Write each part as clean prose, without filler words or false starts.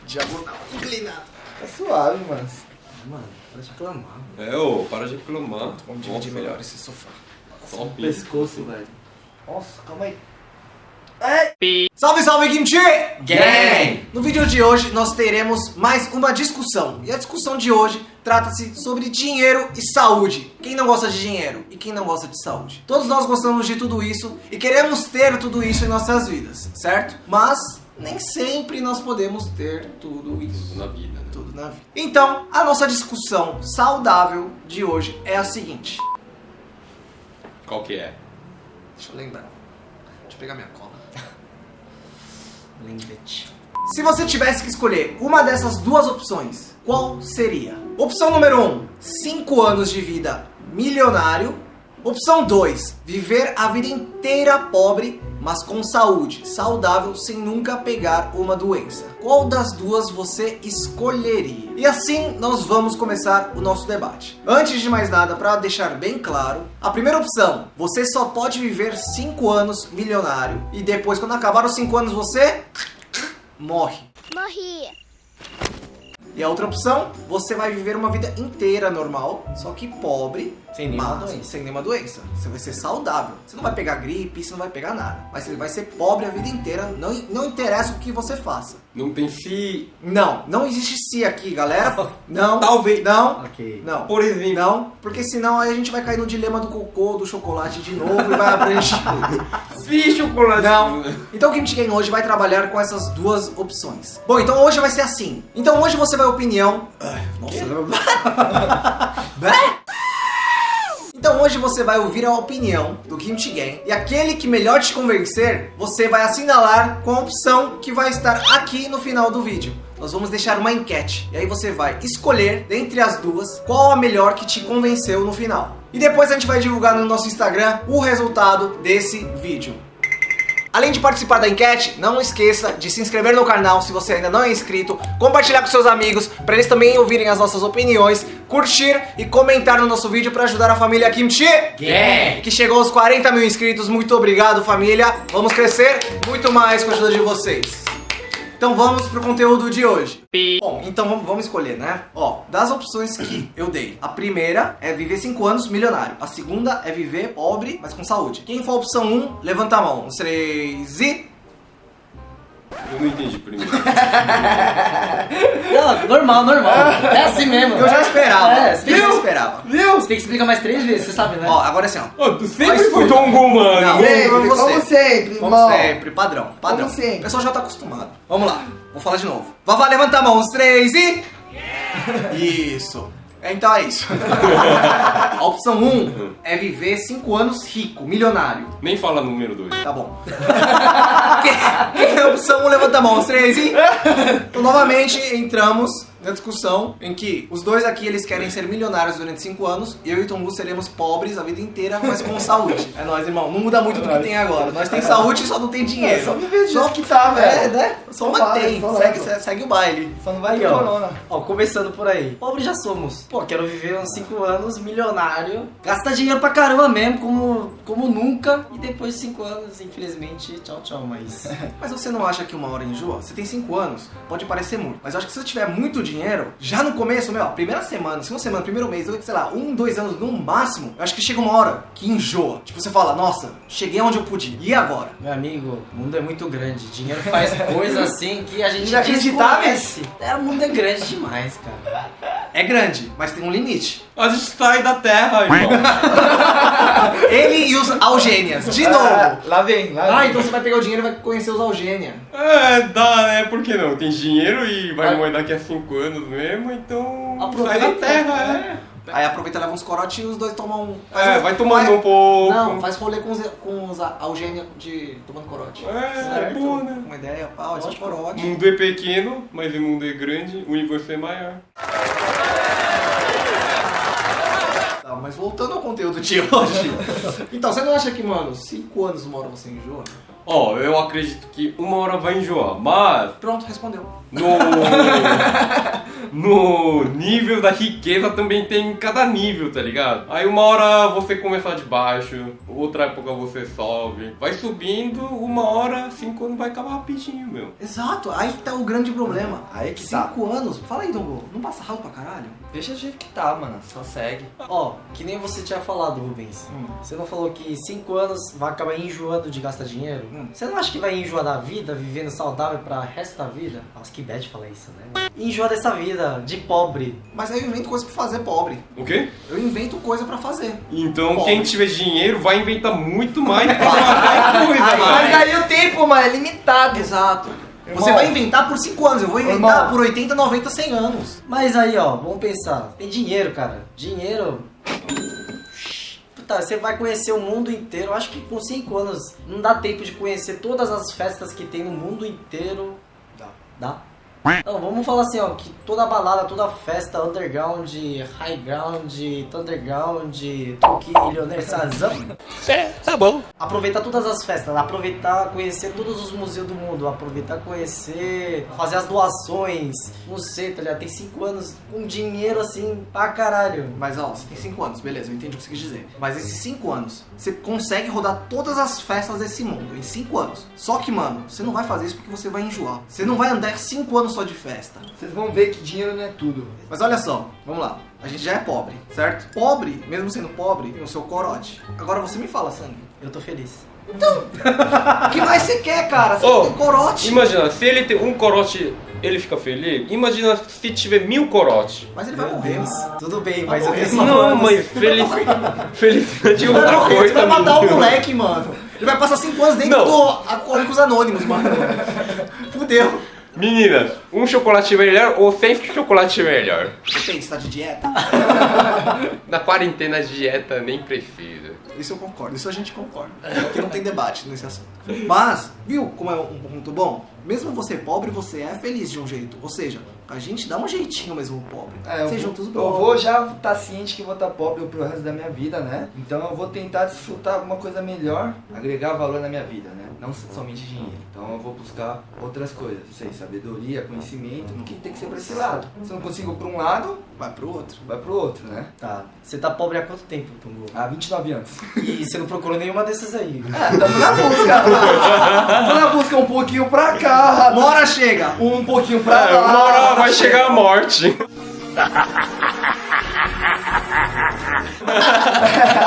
Diagonal inclinado. Tá suave, mano. Mano, para de reclamar. Para de reclamar. Vamos dividir melhor esse sofá. Top. Pescoço, velho. Nossa, calma aí. Salve, salve, Kimchi! Gang! No vídeo de hoje nós teremos mais uma discussão. E a discussão de hoje trata-se sobre dinheiro e saúde. Quem não gosta de dinheiro e quem não gosta de saúde? Todos nós gostamos de tudo isso e queremos ter tudo isso em nossas vidas, certo? Mas nem sempre nós podemos ter tudo isso. Tudo na vida, né? Tudo na vida. Então, a nossa discussão saudável de hoje é a seguinte. Qual que é? Deixa eu lembrar. Deixa eu pegar minha cola. Lembrete. Se você tivesse que escolher uma dessas duas opções, qual seria? Opção número 1, 5 anos de vida milionário. Opção 2, viver a vida inteira pobre, mas com saúde, saudável, sem nunca pegar uma doença. Qual das duas você escolheria? E assim nós vamos começar o nosso debate. Antes de mais nada, para deixar bem claro, a primeira opção, você só pode viver 5 anos milionário e depois, quando acabar os 5 anos, você morre. Morri. E a outra opção, você vai viver uma vida inteira normal, só que pobre, Sem nenhuma mas doença. sem nenhuma doença. Você vai ser saudável. Você não vai pegar gripe, você não vai pegar nada. Mas você vai ser pobre a vida inteira, não interessa o que você faça. Não tem se... Não existe se aqui, galera. Não. Talvez. Não. Ok. Não. Por exemplo. Não, porque senão aí a gente vai cair no dilema do cocô, do chocolate de novo e vai abranger. Se chocolate. Não. Então o Kimchi Gang hoje vai trabalhar com essas duas opções. Bom, então hoje vai ser assim. Então hoje você vai opinião... Então hoje você vai ouvir a opinião do Kimchi Gang e aquele que melhor te convencer, você vai assinalar com a opção que vai estar aqui no final do vídeo. Nós vamos deixar uma enquete e aí você vai escolher dentre as duas qual a melhor que te convenceu no final. E depois a gente vai divulgar no nosso Instagram o resultado desse vídeo. Além de participar da enquete, não esqueça de se inscrever no canal se você ainda não é inscrito, compartilhar com seus amigos para eles também ouvirem as nossas opiniões, curtir e comentar no nosso vídeo para ajudar a família Kimchi Gang! que chegou aos 40 mil inscritos. Muito obrigado, família. Vamos crescer muito mais com a ajuda de vocês. Então vamos pro conteúdo de hoje. Bom, então vamos escolher, né? Ó, das opções que eu dei. A primeira é viver 5 anos milionário. A segunda é viver pobre, mas com saúde. Quem for a opção 1, levanta a mão. 3 e... Eu não entendi primeiro. Não, normal. É assim mesmo. Eu já esperava. É, Eu esperava. Viu? Você tem que explicar mais 3 vezes, você sabe, né? Ó, agora é assim, ó. Ô, tu sempre foi Tongo, mano. Não, Sempre, como você. como sempre, Como irmão. sempre, padrão. Como sempre. O pessoal já tá acostumado. Vamos lá, vou falar de novo. Vavá, levanta a mão, os 3 e... Isso. Então é isso. A opção 1 é viver 5 anos rico, milionário. Nem fala número 2. Tá bom. Quem é a opção 1, levanta a mão, os 3 e... Então novamente entramos na discussão em que os dois aqui eles querem ser milionários durante 5 anos e eu e o Tongu seremos pobres a vida inteira, mas com saúde. É nóis, irmão. Não muda muito do que tem agora. Nós tem saúde e só não tem dinheiro. Só viver do jeito que tá, velho. É, né? Só mantém. Segue o baile. Só não vai Aí, ter ó. corona. Ó, começando por aí. Pobre já somos. Pô, quero viver uns 5 anos, milionário. Gastar dinheiro pra caramba mesmo, como nunca. E depois de 5 anos, infelizmente, tchau, mas... Mas você não acha que uma hora enjoa? Você tem 5 anos, pode parecer muito. Mas eu acho que se você tiver muito dinheiro, já no começo, meu, primeira semana, segunda semana, primeiro mês, sei lá, 1, 2 anos no máximo, eu acho que chega uma hora que enjoa. Tipo, você fala, nossa, cheguei onde eu podia. E agora? Meu amigo, o mundo é muito grande. Dinheiro faz coisa assim que a gente Inacreditáveis. desconhece. O mundo é grande demais, cara. É grande, mas tem um limite. A gente sai da terra, irmão. Ele e os Algênias, de novo. Lá vem. Ah, então você vai pegar o dinheiro e vai conhecer os Algênia. Dá, né? Por que não? Tem dinheiro e vai morrer daqui a 5 anos mesmo, então... Aproveita. Sai da terra, Aí aproveita e leva uns corotinhos e os dois tomam... vai tomando um pouco. Não, faz rolê com os Algênia tomando corote. É boa, né? Uma ideia, pau, esse corote. O mundo é pequeno, mas o mundo é grande, o universo é maior. Tá, mas voltando ao conteúdo de hoje. Então, você não acha que, mano, 5 anos uma hora você enjoa? Ó, eu acredito que uma hora vai enjoar, mas Pronto, respondeu. no... no nível da riqueza também tem cada nível, tá ligado? Aí uma hora você começa de baixo, outra época você sobe. Vai subindo, uma hora, 5 anos vai acabar rapidinho, meu. Exato, aí tá o grande problema. Aí que tá. 5 anos. Fala aí, Dongo. Não passa rápido pra caralho? Deixa do jeito que tá, mano. Só segue. Ó, que nem você tinha falado, Rubens. Você não falou que 5 anos vai acabar enjoando de gastar dinheiro? Você não acha que vai enjoar da vida, vivendo saudável pra resto da vida? Nossa, que bad falar isso, né? Enjoar dessa vida, de pobre. Mas aí eu invento coisa pra fazer, pobre. O quê? Eu invento coisa pra fazer. Então Pobre. quem tiver dinheiro vai inventar muito mais pra fazer coisa, Mas mano. aí o tempo, mano, é limitado. Exato. Irmão. Você vai inventar por 5 anos, eu vou inventar Irmão. por 80, 90, 100 anos. Mas aí, ó, vamos pensar. Tem dinheiro, cara. Dinheiro... Puta, você vai conhecer o mundo inteiro. Eu acho que com 5 anos não dá tempo de conhecer todas as festas que tem no mundo inteiro. Dá? Não, vamos falar assim, ó, que toda balada, toda festa, underground, high ground, thunderground, tuki, ilioneiro, sazão. Tá bom. Aproveitar todas as festas, aproveitar, conhecer todos os museus do mundo, aproveitar, conhecer, fazer as doações, não sei, tá ligado? Tem 5 anos com dinheiro assim, pra caralho. Mas ó, você tem 5 anos, beleza, eu entendi o que você quis dizer. Mas esses 5 anos, você consegue rodar todas as festas desse mundo em 5 anos. Só que, mano, você não vai fazer isso porque você vai enjoar. Você não vai andar 5 anos só de festa. Vocês vão ver que dinheiro não é tudo. Mas olha só, vamos lá. A gente já é pobre, certo? Pobre, mesmo sendo pobre, tem o seu corote. Agora você me fala, Sangue. Eu tô feliz. O que mais você quer, cara? Você Ô, tem corote. Imagina, se ele tem um corote, ele fica feliz. Imagina se tiver 1000 corotes. Mas ele vai morrer. Tudo bem, mas eu morrer. tenho 5 Não, anos. mas felicidade é outra Não, coisa. você vai matar o menino. moleque, mano. Ele vai passar 5 anos dentro Não. do Alcoólicos Anônimos, mano. Fudeu. Meninas, um chocolate melhor ou 100 chocolate melhor? Você tá de dieta? Na quarentena, dieta nem precisa. Isso eu concordo, isso a gente concorda. Porque não tem debate nesse assunto. Mas, viu como é um ponto bom? Mesmo você pobre, você é feliz de um jeito. Ou seja, a gente dá um jeitinho mesmo pobre. Sejam todos eu pobres. vou já estar ciente que vou estar pobre pro resto da minha vida, né? Então eu vou tentar desfrutar alguma coisa melhor, agregar valor na minha vida, né? Não somente dinheiro. Então eu vou buscar outras coisas, não sei, sabedoria, conhecimento, que tem que ser pra esse lado. Se eu não consigo pra um lado, Vai pro outro. vai pro outro, né? Tá. Você tá pobre há quanto tempo, Tungo? Há 29 anos. E você não procurou nenhuma desses aí. Tamo na busca. Tô na busca um pouquinho pra cá, Uma hora chega. um pouquinho pra lá. Uma hora vai chegar a morte.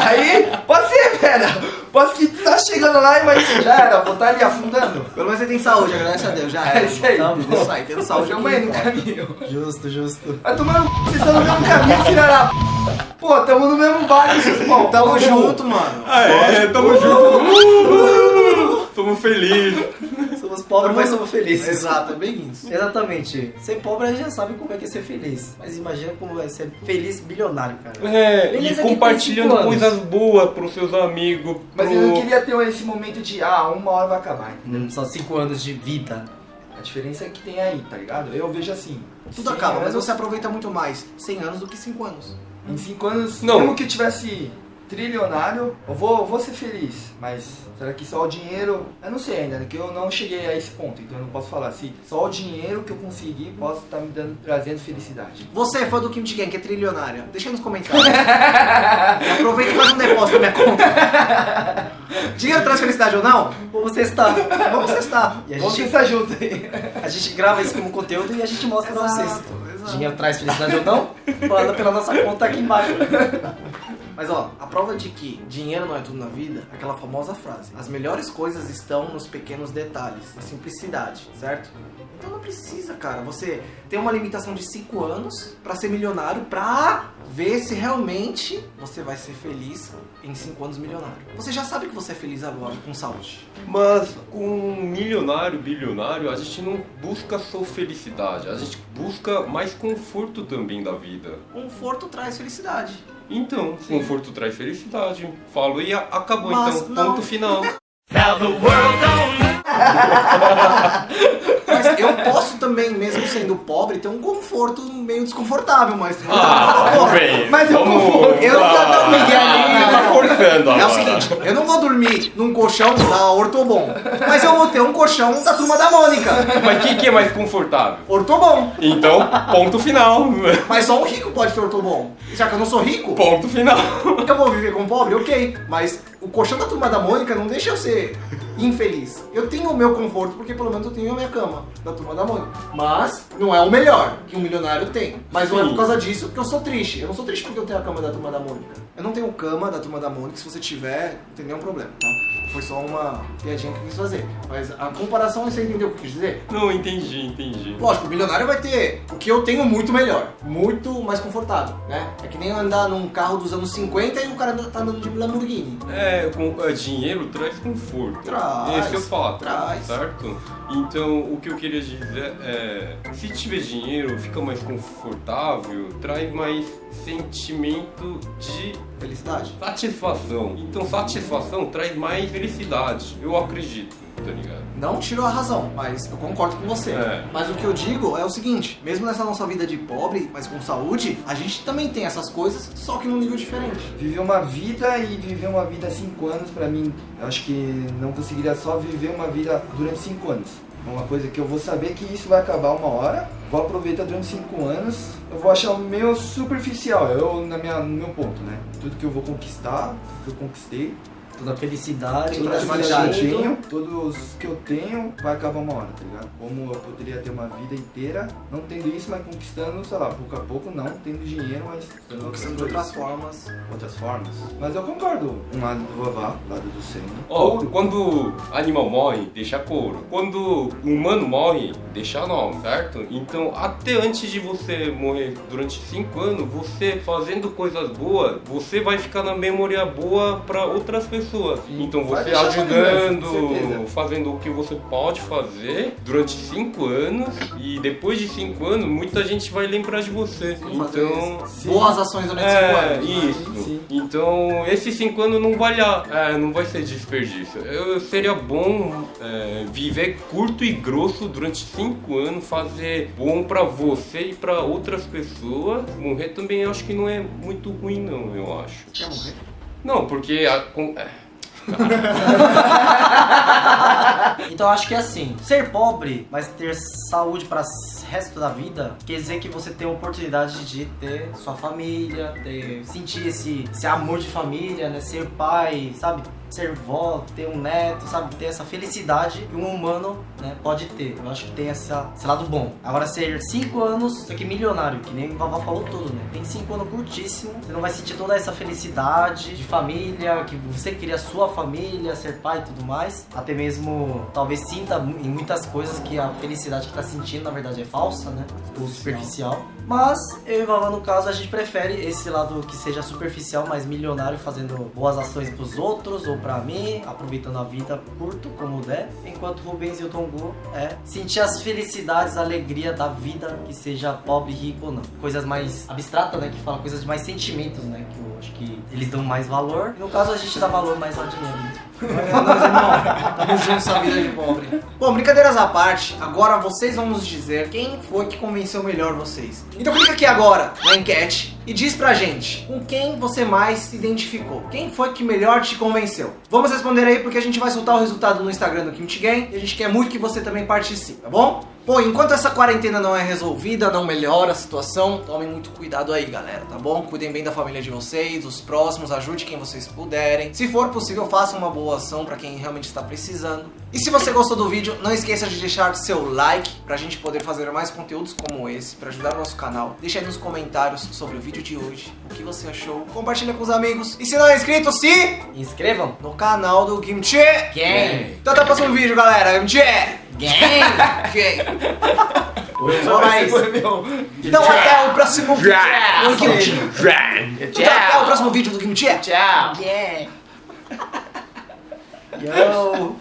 Aí, pode ser, pera. Pode que tá chegando lá, mas já era, vou estar ali afundando. Pelo menos você tem saúde, agradece a Deus. Já é. É isso aí. Tá bom. Isso aí, tendo saúde Tamo aqui. aí no caminho. Justo, justo. Vai tomar no c... vocês estão no mesmo caminho, filha da p... Pô, tamo no mesmo barco, seus pau. Tamo junto, mano. Ah, é, tamo junto. Somos felizes. Somos pobres, mas somos felizes. Exato, é bem isso. Exatamente. Ser pobre a gente já sabe como é que é ser feliz. Mas imagina como é ser feliz bilionário, cara. É, Beleza e que compartilhando tem 5 anos. coisas boas pros seus amigos. Mas eu não queria ter esse momento de, uma hora vai acabar, entendeu? Só 5 anos de vida. A diferença é que tem aí, tá ligado? Eu vejo assim. Tudo 100 acaba, mas anos- você aproveita muito mais 100 anos do que 5 anos. Em 5 anos, Não. mesmo que eu tivesse trilionário, eu vou ser feliz. Mas será que só o dinheiro... Eu não sei ainda, né? Que eu não cheguei a esse ponto. Então eu não posso falar se só o dinheiro que eu conseguir possa estar me trazendo felicidade. Você é fã do Kim Chi-gang, que é trilionário? Deixa aí nos comentários. Aproveita e faz um depósito na minha conta. Dinheiro traz felicidade ou não? Vamos testar. Vamos testar. E a Vamos gente, pensar junto aí. a gente grava isso como conteúdo e a gente mostra pra vocês. Exato. Dinheiro traz felicidade ou não? Manda pela nossa conta aqui embaixo. Mas ó, a prova de que dinheiro não é tudo na vida, é aquela famosa frase: as melhores coisas estão nos pequenos detalhes, na simplicidade, certo? Então não precisa, cara, você tem uma limitação de 5 anos pra ser milionário, pra ver se realmente você vai ser feliz em 5 anos milionário. Você já sabe que você é feliz agora, com saúde. Mas com um milionário, bilionário, a gente não busca só felicidade. A gente busca mais conforto também da vida. Conforto traz felicidade. Então, conforto traz felicidade. Falo e acabou, Mas então. não. Ponto final. Mas eu posso também, mesmo sendo pobre, ter um conforto meio desconfortável, mas... Tudo bem. Mas eu vamos... eu não me Você tá forçando É agora. o seguinte, eu não vou dormir num colchão da Ortobon, mas eu vou ter um colchão da Turma da Mônica. Mas o que é mais confortável? Ortobon. Então, ponto final. Mas só um rico pode ter Ortobon. Já que eu não sou rico, Ponto final. eu vou viver como pobre, ok. Mas o colchão da Turma da Mônica não deixa eu ser infeliz. Eu tenho o meu conforto porque pelo menos eu tenho a minha cama da Turma da Mônica. Mas não é o melhor que um milionário tem. Mas não é por causa disso que eu sou triste. Eu não sou triste porque eu tenho a cama da Turma da Mônica. Eu não tenho cama da Turma da Mônica. Se você tiver, não tem nenhum problema, tá? Foi só uma piadinha que eu quis fazer. Mas a comparação, você entendeu o que eu quis dizer? Não, entendi. Lógico, o milionário vai ter o que eu tenho muito melhor, muito mais confortável, né? É que nem andar num carro dos anos 50 e o cara tá andando de Lamborghini. Dinheiro traz conforto. Traz, Esse é o fato, traz. certo? Então, o que eu queria dizer é... Se tiver dinheiro, fica mais confortável, traz mais sentimento de Felicidade. satisfação. Então, satisfação traz mais felicidade. Eu acredito, tá ligado? Não tirou a razão, mas eu concordo com você. É. Mas o que eu digo é o seguinte, mesmo nessa nossa vida de pobre, mas com saúde, a gente também tem essas coisas, só que num nível diferente. Viver uma vida e viver uma vida 5 anos, pra mim, eu acho que não conseguiria só viver uma vida durante 5 anos. É uma coisa que eu vou saber que isso vai acabar uma hora, vou aproveitar durante 5 anos, eu vou achar o meu superficial, no meu ponto, né? Tudo que eu vou conquistar, tudo que eu conquistei, Toda a felicidade, Toda toda a a felicidade. que eu felicidade. tenho, todos que eu tenho, vai acabar uma hora, tá ligado? Como eu poderia ter uma vida inteira, não tendo isso, mas conquistando, sei lá, pouco a pouco, não tendo dinheiro, mas tendo Conquistando de outras formas. outras formas. Mas eu concordo, um lado do vavá, lado do seno. Ó, quando animal morre, deixa couro. Quando humano morre, deixa nome, certo? Então, até antes de você morrer durante 5 anos, você fazendo coisas boas, você vai ficar na memória boa para outras pessoas. Sim. Então, Vai você deixar uma lembrança, com ajudando, certeza. fazendo o que você pode fazer durante 5 anos, e depois de 5 anos, muita gente vai lembrar de você. Então, Boas ações durante 5 anos. isso. Sim. Então, esses 5 anos não não vai ser desperdício. Seria bom viver curto e grosso durante 5 anos, fazer bom pra você e pra outras pessoas. Morrer também acho que não é muito ruim, não, eu acho. Quer morrer? Não, porque Então eu acho que é assim, ser pobre, mas ter saúde para o resto da vida, quer dizer que você tem a oportunidade de ter sua família, sentir esse amor de família, né? Ser pai, sabe? Ser vó, ter um neto, sabe? Ter essa felicidade que um humano, né, pode ter. Eu acho que tem esse lado bom. Agora, ser 5 anos, isso aqui milionário, que nem o Vavá falou tudo, né? Tem 5 anos curtíssimo, você não vai sentir toda essa felicidade de família, que você queria sua família, ser pai e tudo mais. Até mesmo, talvez sinta em muitas coisas que a felicidade que tá sentindo, na verdade, é falsa, né? Ou superficial. Mas, eu e o Vavá, no caso, a gente prefere esse lado que seja superficial, mas milionário, fazendo boas ações pros outros, ou pra mim, aproveitando a vida curto, como der. Enquanto o Rubens e o Tongu sentir as felicidades, a alegria da vida, que seja pobre, rico ou não. Coisas mais abstratas, né? Que fala coisas de mais sentimentos, né? Que eu acho que eles dão mais valor. E no caso, a gente dá valor mais ao dinheiro, né? Nós, irmão, tamo junto nessa vida de pobre. Bom, brincadeiras à parte, agora vocês vão nos dizer quem foi que convenceu melhor vocês. Então clica aqui agora na enquete e diz pra gente com quem você mais se identificou. Quem foi que melhor te convenceu? Vamos responder aí porque a gente vai soltar o resultado no Instagram do Kimchi Gang e a gente quer muito que você também participe, tá bom? Pô, enquanto essa quarentena não é resolvida, não melhora a situação, tomem muito cuidado aí, galera, tá bom? Cuidem bem da família de vocês, dos próximos, ajude quem vocês puderem. Se for possível, façam uma boa ação pra quem realmente está precisando. E se você gostou do vídeo, não esqueça de deixar seu like pra gente poder fazer mais conteúdos como esse, pra ajudar o nosso canal. Deixa aí nos comentários sobre o vídeo de hoje, o que você achou. Compartilha com os amigos. E se não é inscrito, se Inscrevam. no canal do Kimchi Gang. Então até o próximo vídeo, galera. Kimchi Gang. Gang. Só mais. Então até o próximo vídeo do Kimchi. Então até o próximo vídeo do Kimchi. Tchau. Yeah. Yo.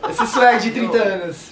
Esse swag de 30 anos.